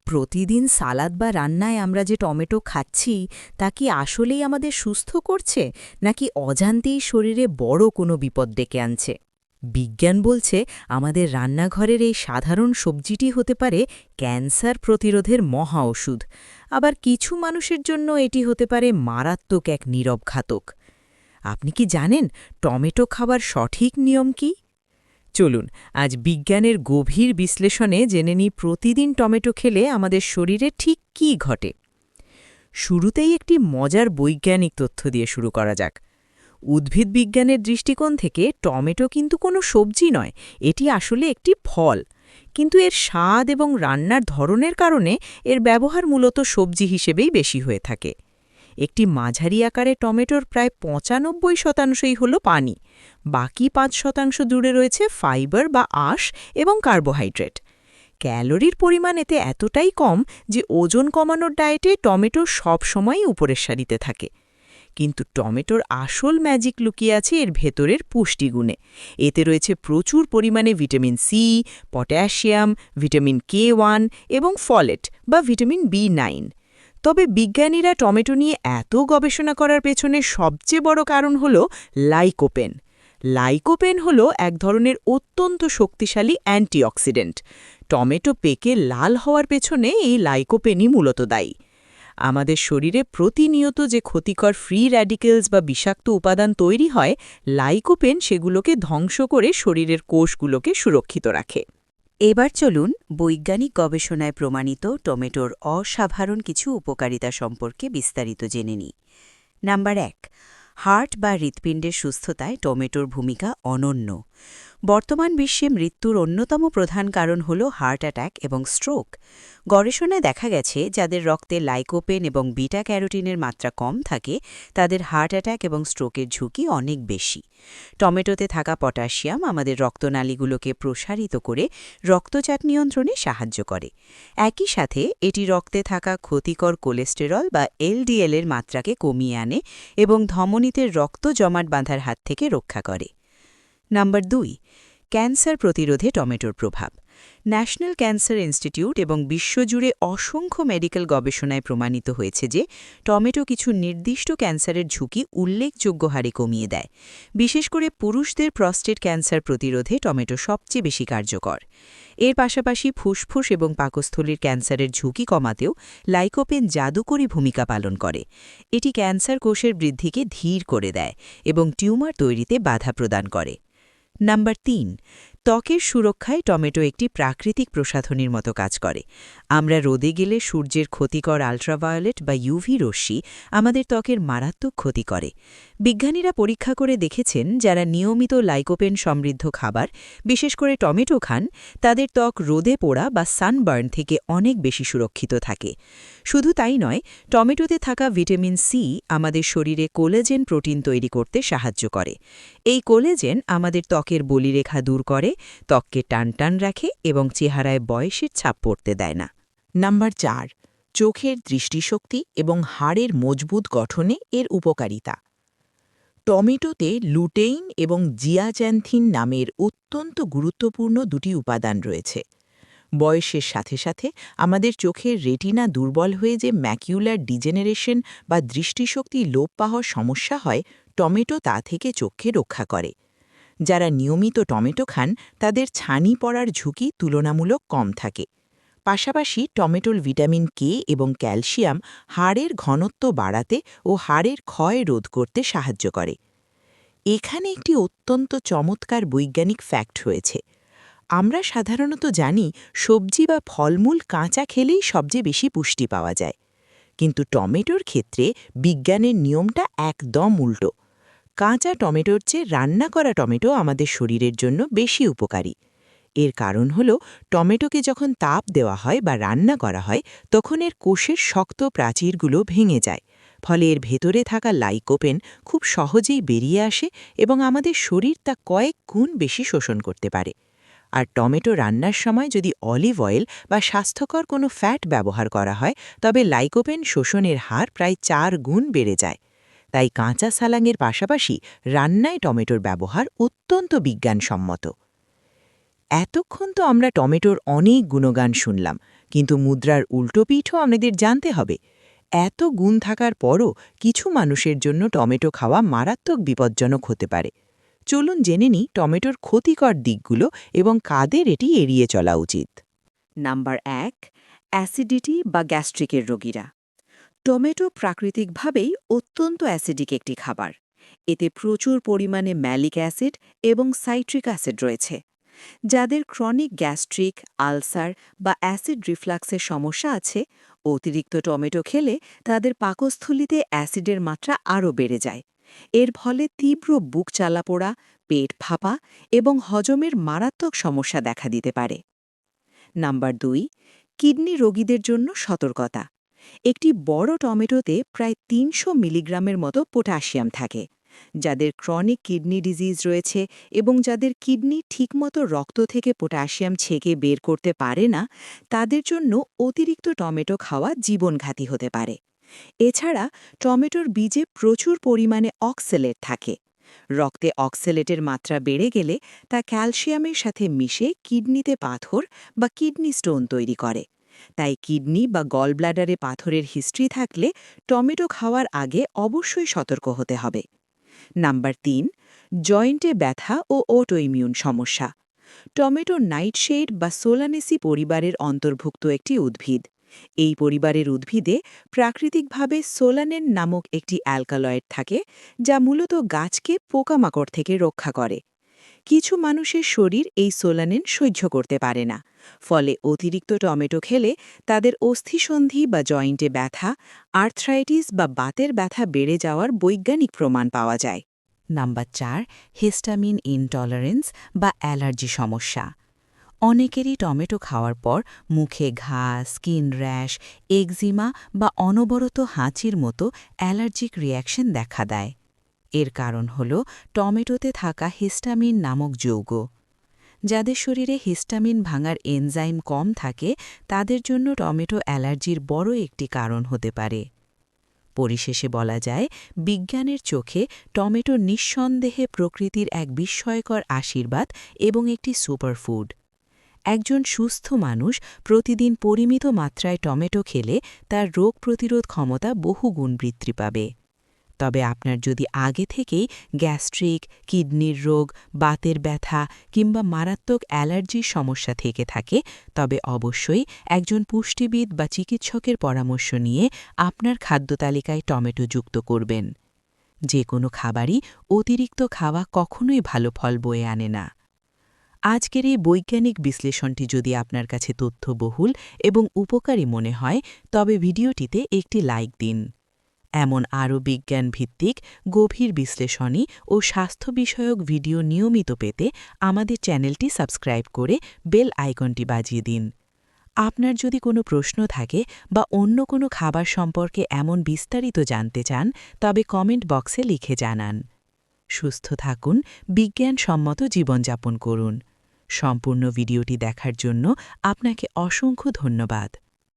প্রতিদিন সালাদ বা রান্নায় আমরা যে টমেটো খাচ্ছি তা কি আসলেই আমাদের সুস্থ করছে নাকি অজান্তেই শরীরে বড় কোনো বিপদ ডেকে আনছে? বিজ্ঞান বলছে আমাদের রান্নাঘরের এই সাধারণ সবজিটি হতে পারে ক্যান্সার প্রতিরোধের মহা ওষুধ। আবার কিছু মানুষের জন্য এটি হতে পারে মারাত্মক এক নীরব ঘাতক। আপনি কি জানেন টমেটো খাবার সঠিক নিয়ম কি? চলুন আজ বিজ্ঞানের গভীর বিশ্লেষণে জেনে নিই প্রতিদিন টমেটো খেলে আমাদের শরীরে ঠিক কী ঘটে। শুরুতেই একটি মজার বৈজ্ঞানিক তথ্য দিয়ে শুরু করা যাক। উদ্ভিদ বিজ্ঞানের দৃষ্টিকোণ থেকে টমেটো কিন্তু কোনো সবজি নয়, এটি আসলে একটি ফল। কিন্তু এর স্বাদ এবং রান্নার ধরনের কারণে এর ব্যবহার মূলত সবজি হিসেবেই বেশি হয়ে থাকে। একটি মাঝারি আকারে টমেটোর প্রায় ৯৫%ই হল পানি, বাকি ৫% জুড়ে রয়েছে ফাইবার বা আঁশ এবং কার্বোহাইড্রেট। ক্যালোরির পরিমাণ এতে এতটাই কম যে ওজন কমানোর ডায়েটে টমেটো সবসময়ই উপরের সারিতে থাকে। কিন্তু টমেটোর আসল ম্যাজিক লুকিয়ে আছে এর ভেতরের পুষ্টিগুণে। এতে রয়েছে প্রচুর পরিমাণে vitamin C, potassium, vitamin K1 এবং ফলেট বা ভিটামিন B9। তবে বিজ্ঞানীরা টমেটো নিয়ে এত গবেষণা করার পেছনে সবচেয়ে বড় কারণ হল লাইকোপেন। লাইকোপেন হল এক ধরনের অত্যন্ত শক্তিশালী অ্যান্টিঅক্সিডেন্ট। টমেটো পেকে লাল হওয়ার পেছনে এই লাইকোপেনই মূলত দায়ী। আমাদের শরীরে প্রতিনিয়ত যে ক্ষতিকর ফ্রি র্যাডিক্যালস বা বিষাক্ত উপাদান তৈরি হয়, লাইকোপেন সেগুলোকে ধ্বংস করে শরীরের কোষগুলোকে সুরক্ষিত রাখে। এবার চলুন বৈজ্ঞানিক গবেষণায় প্রমাণিত টমেটোর অসাধারণ কিছু উপকারিতা সম্পর্কে বিস্তারিত জেনে নিই। নাম্বার ১, হার্ট বা হৃৎপিণ্ডের সুস্থতায় টমেটোর ভূমিকা অনন্য। বর্তমান বিশ্বে মৃত্যুর অন্যতম প্রধান কারণ হল হার্ট অ্যাটাক এবং স্ট্রোক। গবেষণায় দেখা গেছে যাদের রক্তে লাইকোপেন এবং বিটা ক্যারোটিনের মাত্রা কম থাকে তাদের হার্ট অ্যাটাক এবং স্ট্রোকের ঝুঁকি অনেক বেশি। টমেটোতে থাকা পটাশিয়াম আমাদের রক্তনালীগুলোকে প্রসারিত করে রক্তচাপ নিয়ন্ত্রণে সাহায্য করে। একই সাথে এটি রক্তে থাকা ক্ষতিকর কোলেস্টেরল বা LDL এর মাত্রাকে কমিয়ে আনে এবং ধমনীতে রক্ত জমাট বাঁধার হাত থেকে রক্ষা করে। নাম্বার ২, ক্যান্সার প্রতিরোধে টমেটোর প্রভাব। ন্যাশনাল ক্যান্সার ইনস্টিটিউট এবং বিশ্বজুড়ে অসংখ্য মেডিকেল গবেষণায় প্রমাণিত হয়েছে যে টমেটো কিছু নির্দিষ্ট ক্যান্সারের ঝুঁকি উল্লেখযোগ্য হারে কমিয়ে দেয়। বিশেষ করে পুরুষদের প্রস্টেট ক্যান্সার প্রতিরোধে টমেটো সবচেয়ে বেশি কার্যকর। এর পাশাপাশি ফুসফুস এবং পাকস্থলীর ক্যান্সারের ঝুঁকি কমাতেও লাইকোপেন জাদুকরী ভূমিকা পালন করে। এটি ক্যান্সার কোষের বৃদ্ধিকে ধীর করে দেয় এবং টিউমার তৈরিতে বাধা প্রদান করে। নাম্বার ৩, ত্বকের সুরক্ষায় টমেটো একটি প্রাকৃতিক প্রসাধনীর মতো কাজ করে। আমরা রোদে গেলে সূর্যের ক্ষতিকর আল্ট্রাভায়োলেট বা ইউভি রশ্মি আমাদের ত্বকের মারাত্মক ক্ষতি করে। বিজ্ঞানীরা পরীক্ষা করে দেখেছেন যারা নিয়মিত লাইকোপেন সমৃদ্ধ খাবার, বিশেষ করে টমেটো খান, তাদের ত্বক রোদে পোড়া বা সানবার্ন থেকে অনেক বেশি সুরক্ষিত থাকে। শুধু তাই নয়, টমেটোতে থাকা ভিটামিন সি আমাদের শরীরে কোলাজেন প্রোটিন তৈরি করতে সাহায্য করে। এই কোলাজেন আমাদের ত্বকের বলিরেখা দূর করে, ত্বককে টানটান রাখে এবং চেহারায় বয়সের ছাপ পড়তে দেয় না। নাম্বার ৪, চোখের দৃষ্টিশক্তি এবং হাড়ের মজবুত গঠনে এর উপকারিতা। টমেটোতে লুটেইন এবং জিয়াজ্যান্থিন নামের অত্যন্ত গুরুত্বপূর্ণ দুটি উপাদান রয়েছে। বয়সের সাথে সাথে আমাদের চোখের রেটিনা দুর্বল হয়ে যে ম্যাকুলার ডিজেনারেশন বা দৃষ্টিশক্তি লোপ পাওয়ার সমস্যা হয়, টমেটো তা থেকে চোখকে রক্ষা করে। যারা নিয়মিত টমেটো খান তাদের ছানি পড়ার ঝুঁকি তুলনামূলক কম থাকে। পাশাপাশি টমেটোর ভিটামিন K এবং ক্যালসিয়াম হাড়ের ঘনত্ব বাড়াতে ও হাড়ের ক্ষয় রোধ করতে সাহায্য করে। এখানে একটি অত্যন্ত চমৎকার বৈজ্ঞানিক ফ্যাক্ট রয়েছে। আমরা সাধারণত জানি সবজি বা ফলমূল কাঁচা খেলেই সবচেয়ে বেশি পুষ্টি পাওয়া যায়, কিন্তু টমেটোর ক্ষেত্রে বিজ্ঞানের নিয়মটা একদম উল্টো। কাঁচা টমেটোর চেয়ে রান্না করা টমেটো আমাদের শরীরের জন্য বেশি উপকারী। এর কারণ হল টমেটোকে যখন তাপ দেওয়া হয় বা রান্না করা হয় তখন এর কোষের শক্ত প্রাচীরগুলো ভেঙে যায়, ফলে এর ভেতরে থাকা লাইকোপেন খুব সহজেই বেরিয়ে আসে এবং আমাদের শরীর তা কয়েক গুণ বেশি শোষণ করতে পারে। আর টমেটো রান্নার সময় যদি অলিভ অয়েল বা স্বাস্থ্যকর কোনো ফ্যাট ব্যবহার করা হয় তবে লাইকোপেন শোষণের হার প্রায় ৪ গুণ বেড়ে যায়। তাই কাঁচা সালাঙের পাশাপাশি রান্নায় টমেটোর ব্যবহার অত্যন্ত বিজ্ঞানসম্মত। এতক্ষণ তো আমরা টমেটোর অনেক গুণগান শুনলাম, কিন্তু মুদ্রার উল্টো পিঠও আমাদের জানতে হবে। এত গুণ থাকার পরও কিছু মানুষের জন্য টমেটো খাওয়া মারাত্মক বিপজ্জনক হতে পারে। চলুন জেনে নিই টমেটোর ক্ষতিকর দিকগুলো এবং কাদের এটি এড়িয়ে চলা উচিত। নাম্বার ১, অ্যাসিডিটি বা গ্যাস্ট্রিকের রোগীরা। টমেটো প্রাকৃতিকভাবেই অত্যন্ত অ্যাসিডিক একটি খাবার। এতে প্রচুর পরিমাণে ম্যালিক অ্যাসিড এবং সাইট্রিক অ্যাসিড রয়েছে। যাদের ক্রনিক গ্যাস্ট্রিক, আলসার বা অ্যাসিড রিফ্লাক্সের সমস্যা আছে, অতিরিক্ত টমেটো খেলে তাদের পাকস্থলিতে অ্যাসিডের মাত্রা আরও বেড়ে যায়। এর ফলে তীব্র বুক জ্বালাপোড়া, পেট ফাঁপা এবং হজমের মারাত্মক সমস্যা দেখা দিতে পারে। নাম্বার ২, কিডনি রোগীদের জন্য সতর্কতা। একটি বড় টমেটোতে প্রায় ৩০০ মিলিগ্রামের মতো পটাশিয়াম থাকে। যাদের ক্রনিক কিডনি ডিজিজ রয়েছে এবং যাদের কিডনি ঠিকমতো রক্ত থেকে পটাশিয়াম ছেঁকে বের করতে পারে না, তাদের জন্য অতিরিক্ত টমেটো খাওয়া জীবনঘাতী হতে পারে। এছাড়া টমেটোর বীজে প্রচুর পরিমাণে অক্সেলেট থাকে। রক্তে অক্সেলেটের মাত্রা বেড়ে গেলে তা ক্যালসিয়ামের সাথে মিশে কিডনিতে পাথর বা কিডনি স্টোন তৈরি করে। তাই কিডনি বা গলব্লাডারে পাথরের হিস্ট্রি থাকলে টমেটো খাওয়ার আগে অবশ্যই সতর্ক হতে হবে। নাম্বার ৩, জয়েন্টে ব্যথা ও অটোইমিউন সমস্যা। টমেটো নাইটশেড বা সোলানেসি পরিবারের অন্তর্ভুক্ত একটি উদ্ভিদ। এই পরিবারের উদ্ভিদে প্রাকৃতিকভাবে সোলানেন নামক একটি অ্যালকালয়েড থাকে, যা মূলত গাছকে পোকামাকড় থেকে রক্ষা করে। কিছু মানুষের শরীর এই সোলানেন সহ্য করতে পারে না, ফলে অতিরিক্ত টমেটো খেলে তাদের অস্থিসন্ধি বা জয়েন্টে ব্যথা, আর্থ্রাইটিস বা বাতের ব্যথা বেড়ে যাওয়ার বৈজ্ঞানিক প্রমাণ পাওয়া যায়। নাম্বার ৪, হিস্টামিন ইনটলারেন্স বা অ্যালার্জি সমস্যা। অনেকেরই টমেটো খাওয়ার পর মুখে ঘা, স্কিন র্যাশ, একজিমা বা অনবরত হাঁচির মতো অ্যালার্জিক রিঅ্যাকশন দেখা দেয়। এর কারণ হল টমেটোতে থাকা হিস্টামিন নামক যৌগ। যাদের শরীরে হিস্টামিন ভাঙার এনজাইম কম থাকে, তাদের জন্য টমেটো অ্যালার্জির বড় একটি কারণ হতে পারে। পরিশেষে বলা যায়, বিজ্ঞানের চোখে টমেটো নিঃসন্দেহে প্রকৃতির এক বিস্ময়কর আশীর্বাদ এবং একটি সুপারফুড। একজন সুস্থ মানুষ প্রতিদিন পরিমিত মাত্রায় টমেটো খেলে তার রোগ প্রতিরোধ ক্ষমতা বহুগুণ বৃদ্ধি পাবে। তবে আপনার যদি আগে থেকেই গ্যাস্ট্রিক, কিডনির রোগ, বাতের ব্যথা কিংবা মারাত্মক অ্যালার্জির সমস্যা থেকে থাকে, তবে অবশ্যই একজন পুষ্টিবিদ বা চিকিৎসকের পরামর্শ নিয়ে আপনার খাদ্যতালিকায় টমেটো যুক্ত করবেন। যে কোনো খাবারই অতিরিক্ত খাওয়া কখনোই ভালো ফল বয়ে আনে না। আজকের এই বৈজ্ঞানিক বিশ্লেষণটি যদি আপনার কাছে তথ্যবহুল এবং উপকারী মনে হয়, তবে ভিডিওটিতে একটি লাইক দিন। এমন আরও বিজ্ঞানভিত্তিক, গভীর বিশ্লেষণী ও স্বাস্থ্য বিষয়ক ভিডিও নিয়মিত পেতে আমাদের চ্যানেলটি সাবস্ক্রাইব করে বেল আইকনটি বাজিয়ে দিন। আপনার যদি কোনো প্রশ্ন থাকে বা অন্য কোনো খাবার সম্পর্কে এমন বিস্তারিত জানতে চান, তবে কমেন্ট বক্সে লিখে জানান। সুস্থ থাকুন, বিজ্ঞানসম্মত জীবনযাপন করুন। সম্পূর্ণ ভিডিওটি দেখার জন্য আপনাকে অসংখ্য ধন্যবাদ।